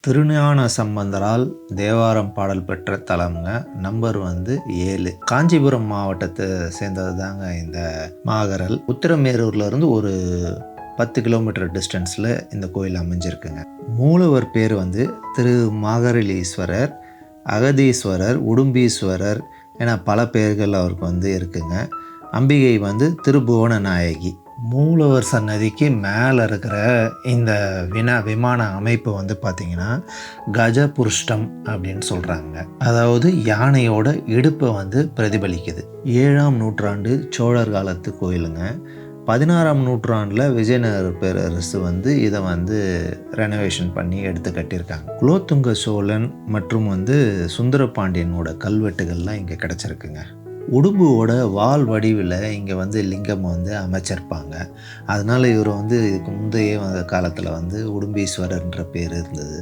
திருஞான சம்பந்தரால் தேவாரம் பாடல் பெற்ற தலம்ங்க. நம்பர் 7. காஞ்சிபுரம் மாவட்டத்தை சேர்ந்தது தாங்க இந்த மாகரல். உத்திரமேரூர்லேருந்து ஒரு 10 கிலோமீட்டர் டிஸ்டன்ஸில் இந்த கோயில் அமைஞ்சிருக்குங்க. மூலவர் பேர் திரு மாகரலீஸ்வரர், அகதீஸ்வரர், உடும்பீஸ்வரர் என பல பெயர்கள் அவருக்கு இருக்குங்க. அம்பிகை திருபுவன நாயகி. மூலவர் சன்னதிக்கு மேலே இருக்கிற இந்த விமான அமைப்பு பார்த்திங்கன்னா கஜபுருஷ்டம் அப்படின்னு சொல்கிறாங்க. அதாவது யானையோட இடுப்பை பிரதிபலிக்குது. 7ஆம் நூற்றாண்டு சோழர் காலத்து கோயிலுங்க. 16ஆம் நூற்றாண்டில் விஜயநகர பேரரசு இதை ரெனோவேஷன் பண்ணி எடுத்து கட்டியிருக்காங்க. குலோத்துங்க சோழன் மற்றும் சுந்தரபாண்டியனோட கல்வெட்டுகள்லாம் இங்கே கிடச்சிருக்குங்க. உடும்புவோட வால் வடிவில் இங்கே லிங்கம் அமைச்சிருப்பாங்க. அதனால் இவர் இதுக்கு முந்தைய காலத்தில் உடும்பீஸ்வரர்ன்ற பேர் இருந்தது.